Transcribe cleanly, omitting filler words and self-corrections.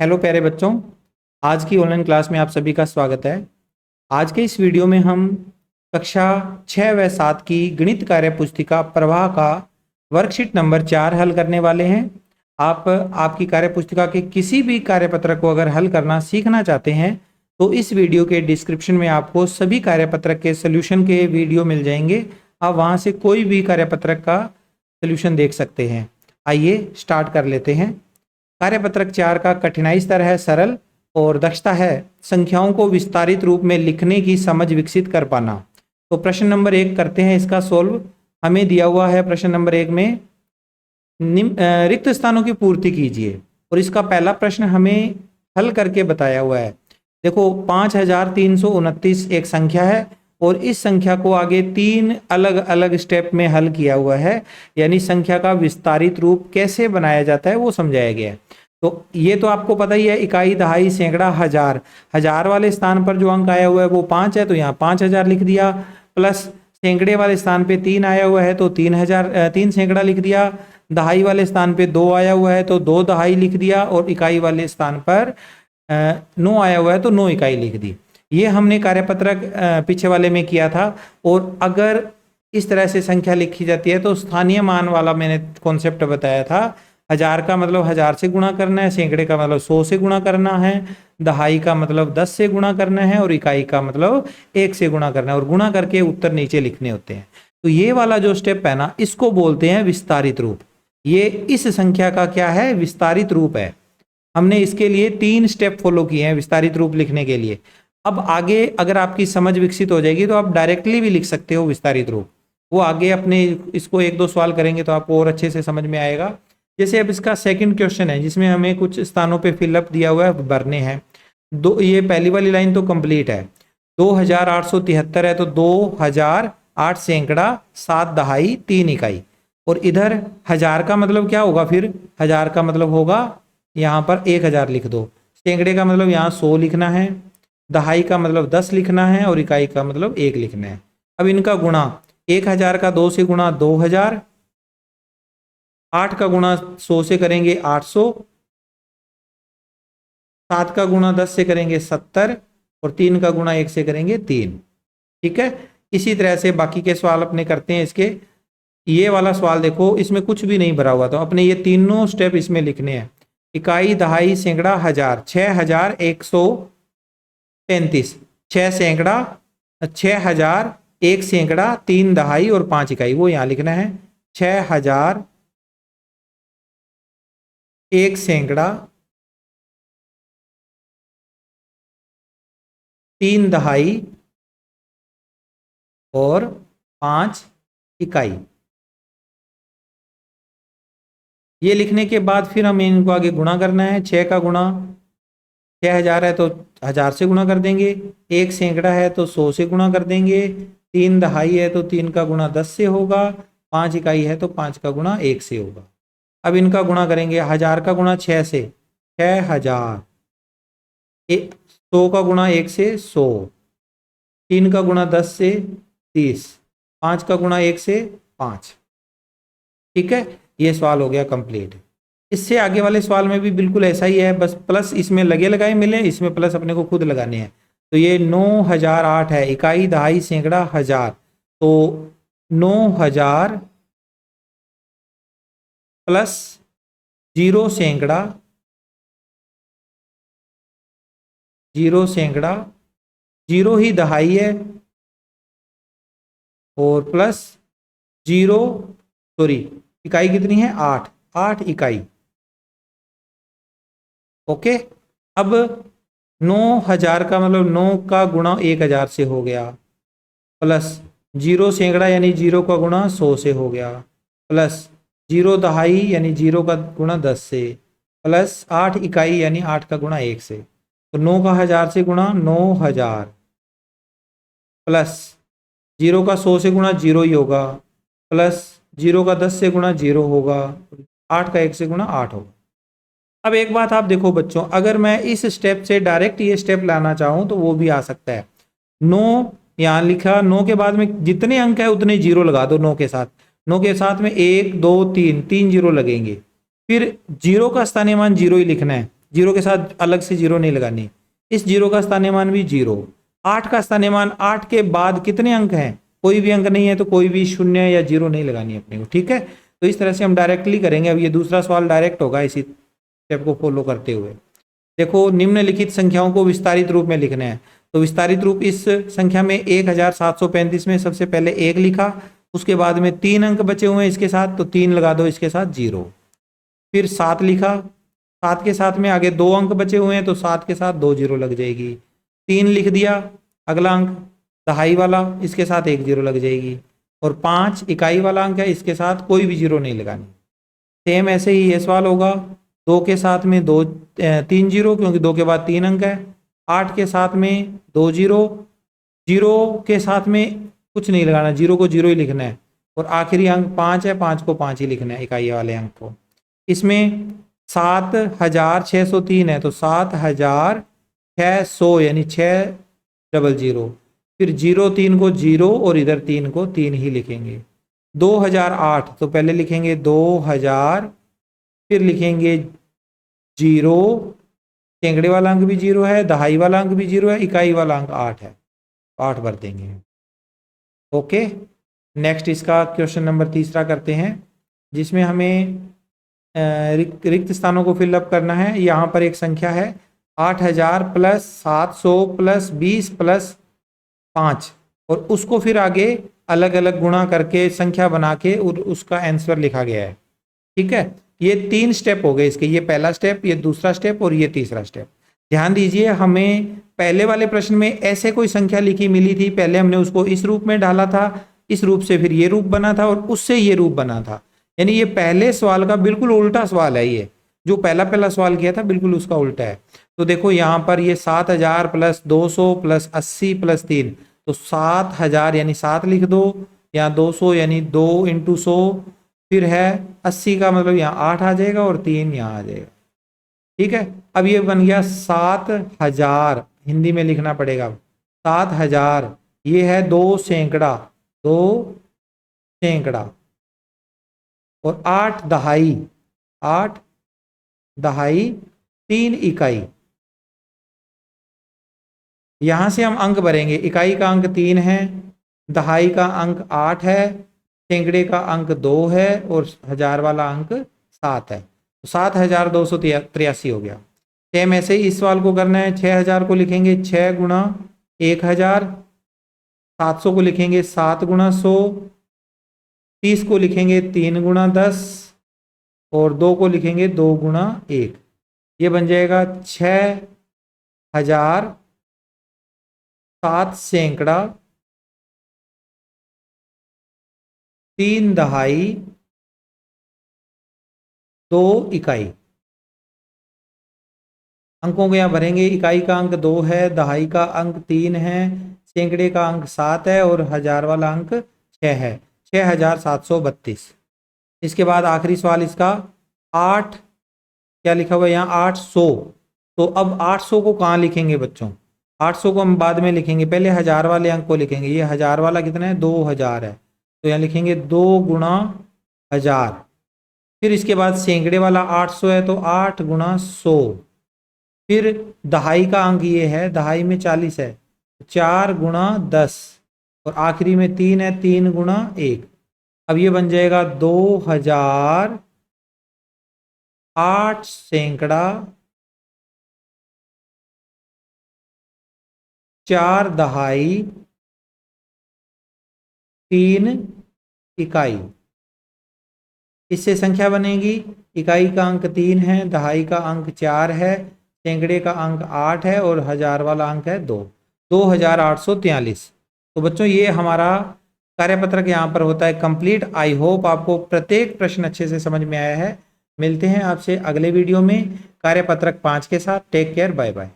Hello प्यारे बच्चों, आज की ऑनलाइन क्लास में आप सभी का स्वागत है। आज के इस वीडियो में हम कक्षा 6 व 7 की गणित कार्य पुस्तिका प्रवाह का वर्कशीट नंबर 4 हल करने वाले हैं। आप आपकी कार्य पुस्तिका के किसी भी कार्यपत्रक को अगर हल करना सीखना चाहते हैं तो इस वीडियो के डिस्क्रिप्शन में आपको सभी कार्यपत्रक के सोल्यूशन के वीडियो मिल जाएंगे। आप वहां से कोई भी कार्यपत्रक का सोल्यूशन देख सकते हैं। आइए स्टार्ट कर लेते हैं। कार्यपत्रक 4 का कठिनाई स्तर है सरल और दक्षता है संख्याओं को विस्तारित रूप में लिखने की समझ विकसित कर पाना। तो प्रश्न नंबर 1 करते हैं इसका सोल्व। हमें दिया हुआ है प्रश्न नंबर 1 में रिक्त स्थानों की पूर्ति कीजिए और इसका पहला प्रश्न हमें हल करके बताया हुआ है। देखो 5329 एक संख्या है और इस संख्या को आगे 3 अलग अलग स्टेप में हल किया हुआ है, यानी संख्या का विस्तारित रूप कैसे बनाया जाता है वो समझाया गया है। तो ये तो आपको पता ही है, इकाई, दहाई, सैकड़ा, हजार। हजार वाले स्थान पर जो अंक आया हुआ है वो 5 है तो यहाँ 5000 लिख दिया, प्लस सैकड़े वाले स्थान पे 3 आया हुआ है तो 3 सैकड़ा लिख दिया, दहाई वाले स्थान पे 2 आया हुआ है तो 2 दहाई लिख दिया और इकाई वाले स्थान पर 9 आया हुआ है तो 9 इकाई लिख दी। ये हमने कार्यपत्रक पीछे वाले में किया था। और अगर इस तरह से संख्या लिखी जाती है तो स्थानीय मान वाला मैंने कॉन्सेप्ट बताया था। हजार का मतलब 1000 से गुणा करना है, सैकड़े का मतलब 100 से गुणा करना है, दहाई का मतलब 10 से गुणा करना है और इकाई का मतलब 1 से गुणा करना है और गुणा करके उत्तर नीचे लिखने होते हैं। तो ये वाला जो स्टेप है ना, इसको बोलते हैं विस्तारित रूप। ये इस संख्या का क्या है? विस्तारित रूप है। हमने इसके लिए 3 स्टेप फॉलो किए हैं विस्तारित रूप लिखने के लिए। अब आगे अगर आपकी समझ विकसित हो जाएगी तो आप डायरेक्टली भी लिख सकते हो विस्तारित रूप। वो आगे अपने इसको 1-2 सवाल करेंगे तो आपको और अच्छे से समझ में आएगा। जैसे अब इसका सेकंड क्वेश्चन है जिसमें हमें कुछ स्थानों पे फिलअप दिया हुआ है, भरने हैं। ये पहली वाली लाइन तो कंप्लीट है। 2873 है तो 2008 सैकड़ा, 7 दहाई, 3 इकाई। और इधर हजार का मतलब क्या होगा? फिर हजार का मतलब होगा यहाँ पर 1000 लिख दो, सैकड़े का मतलब यहाँ 100 लिखना है, दहाई का मतलब 10 लिखना है और इकाई का मतलब 1 लिखना है। अब इनका गुणा 1000 का 2 से गुणा 2000, 8 का गुणा 100 से करेंगे 800, 7 का गुणा 10 से करेंगे 70 और 3 का गुणा 1 से करेंगे 3। ठीक है, इसी तरह से बाकी के सवाल अपने करते हैं। इसके ये वाला सवाल देखो, इसमें कुछ भी नहीं भरा हुआ तो अपने ये तीनों स्टेप इसमें लिखने हैं। इकाई, दहाई, सैकड़ा, हजार। 6135, 6 सैकड़ा, 6000, 1 सैकड़ा, 3 दहाई और 5 इकाई, वो यहाँ लिखना है। 6000, 1 सैकड़ा, 3 दहाई और 5 इकाई। ये लिखने के बाद फिर हमें इनको आगे गुणा करना है। 6 का गुणा 6000 है तो 1000 से गुणा कर देंगे, 1 सैकड़ा है तो 100 से गुणा कर देंगे, 3 दहाई है तो 3 का गुणा 10 से होगा, 5 इकाई है तो 5 का गुणा 1 से होगा। अब इनका गुणा करेंगे। 1000 का गुणा 6 से 6000, 100 का गुणा 1 से 100, 3 का गुणा 10 से 30, 5 का गुणा 1 से 5। ठीक है, ये सवाल हो गया कंप्लीट। इससे आगे वाले सवाल में भी बिल्कुल ऐसा ही है, बस प्लस इसमें लगे लगाए मिले, इसमें प्लस अपने को खुद लगाने हैं। तो ये 9008 है, इकाई, दहाई, सैकड़ा, हजार। तो 9000 प्लस 0 सैकड़ा, 0 सैकड़ा, 0 ही दहाई है और प्लस 0, सॉरी इकाई कितनी है? 8 इकाई। ओके, अब 9000 का मतलब 9 का गुणा 1000 से हो गया, प्लस 0 सैकड़ा यानी 0 का गुणा 100 से हो गया, प्लस 0 दहाई यानी 0 का गुणा 10 से, प्लस 8 इकाई यानी 8 का गुणा 1 से। तो 9 का 1000 से गुणा 9000, प्लस 0 का 100 से गुणा 0 ही होगा, प्लस 0 का 10 से गुणा 0 होगा, 8 का 1 से गुणा 8 होगा। अब एक बात आप देखो बच्चों, अगर मैं इस स्टेप से डायरेक्ट ये स्टेप लाना चाहूँ तो वो भी आ सकता है। 9 यहाँ लिखा, 9 के बाद में जितने अंक है उतने 0 लगा दो। 9 के साथ, 9 के साथ में 1 2 3 0 लगेंगे। फिर 0 का स्थानीय मान 0 ही लिखना है, जीरो के साथ अलग से जीरो नहीं लगानी। इस जीरो का स्थानीयमान भी जीरो। 8 का स्थानीयमान, 8 के बाद कितने अंक हैं, कोई भी अंक नहीं है, तो कोई भी शून्य या जीरो नहीं लगानी अपने को, ठीक है। तो इस तरह से हम डायरेक्टली करेंगे। अब ये दूसरा सवाल डायरेक्ट होगा इसी स्टेप को फॉलो करते हुए। देखो, निम्नलिखित संख्याओं को विस्तारित रूप में लिखना है। तो विस्तारित रूप इस संख्या में 1735 में सबसे पहले 1 लिखा, उसके बाद में 3 अंक बचे हुए हैं इसके साथ, तो 3 लगा दो इसके साथ, 0। फिर 7 लिखा, 7 के साथ में आगे 2 अंक बचे हुए हैं, तो 7 के साथ 2 जीरो लग जाएगी। 3 लिख दिया, अगला अंक दहाई वाला, इसके साथ 1 जीरो लग जाएगी। और 5 इकाई वाला अंक है, इसके साथ कोई भी जीरो नहीं लगानी। सेम ऐसे ही ये सवाल होगा, 2 के साथ में 3 जीरो, क्योंकि 2 के बाद 3 अंक है। 8 के साथ में 2 जीरो, जीरो के साथ में कुछ नहीं लगाना, जीरो को जीरो ही लिखना है। और आखिरी अंक 5 है, 5 को 5 ही लिखना है, इकाई वाले अंक को। इसमें 7603 है, तो 7600 यानी 600। फिर 03 को 0 और इधर 3 को 3 ही लिखेंगे। 2008, तो पहले लिखेंगे 2000, फिर लिखेंगे 0, सैकड़े वाला अंक भी 0 है, दहाई वाला अंक भी 0 है, इकाई वाला अंक 8 है, 8 भर देंगे। ओके, नेक्स्ट इसका क्वेश्चन नंबर तीसरा करते हैं, जिसमें हमें रिक्त स्थानों को फिलअप करना है। यहाँ पर एक संख्या है 8000 प्लस 700 प्लस 20 प्लस 5, और उसको फिर आगे अलग अलग गुणा करके संख्या बना के और उसका आंसर लिखा गया है, ठीक है। ये 3 स्टेप हो गए इसके, ये पहला स्टेप, ये दूसरा स्टेप और ये तीसरा स्टेप। ध्यान दीजिए, हमें पहले वाले प्रश्न में ऐसे कोई संख्या लिखी मिली थी, पहले हमने उसको इस रूप में डाला था, इस रूप से फिर ये रूप बना था और उससे ये रूप बना था। यानी ये पहले सवाल का बिल्कुल उल्टा सवाल है, ये जो पहला सवाल किया था बिल्कुल उसका उल्टा है। तो देखो यहाँ पर ये 7000 प्लस 200 प्लस 80 प्लस 3, तो 7000 यानी 7 लिख दो, यहाँ 200 यानी 2 × 100, फिर है 80 का मतलब यहाँ 8 आ जाएगा और 3 यहाँ आ जाएगा, ठीक है। अब ये बन गया 7000, हिंदी में लिखना पड़ेगा 7000, ये है 2 सैकड़ा, 2 सैकड़ा, और 8 दहाई, 8 दहाई, 3 इकाई। यहां से हम अंक भरेंगे, इकाई का अंक 3 है, दहाई का अंक 8 है, सैकड़े का अंक 2 है और हजार वाला अंक 7 है, तो 7283 हो गया। सेम ऐसे ही इस सवाल को करना है। 6000 को लिखेंगे 6 गुणा 1000, 700 को लिखेंगे 7 गुणा 100, 30 को लिखेंगे 3 गुणा 10 और 2 को लिखेंगे 2 गुणा 1। ये बन जाएगा 6000 7 सैकड़ा 3 दहाई 2 इकाई। अंकों को यहाँ भरेंगे, इकाई का अंक 2 है, दहाई का अंक 3 है, सैकड़े का अंक 7 है और हजार वाला अंक 6 है, 6732। इसके बाद आखिरी सवाल इसका 8, क्या लिखा हुआ है यहाँ 800। तो अब 800 को कहाँ लिखेंगे बच्चों, 800 को हम बाद में लिखेंगे, पहले हजार वाले अंक को लिखेंगे। ये हजार वाला कितना है, 2000 है, तो यहाँ लिखेंगे 2 गुणा 1000। फिर इसके बाद सैकड़े वाला 800 है, तो 8 गुणा 100। फिर दहाई का अंक ये है, दहाई में 40 है, 4 गुणा 10 और आखिरी में 3 है, 3 गुणा 1। अब ये बन जाएगा 2008 सैकड़ा 4 दहाई 3 इकाई। इससे संख्या बनेगी, इकाई का अंक 3 है, दहाई का अंक 4 है, सैकड़े का अंक 8 है और हजार वाला अंक है 2, 2843। तो बच्चों ये हमारा कार्यपत्रक यहाँ पर होता है कंप्लीट। आई होप आपको प्रत्येक प्रश्न अच्छे से समझ में आया है। मिलते हैं आपसे अगले वीडियो में कार्यपत्रक 5 के साथ। Take care, bye bye.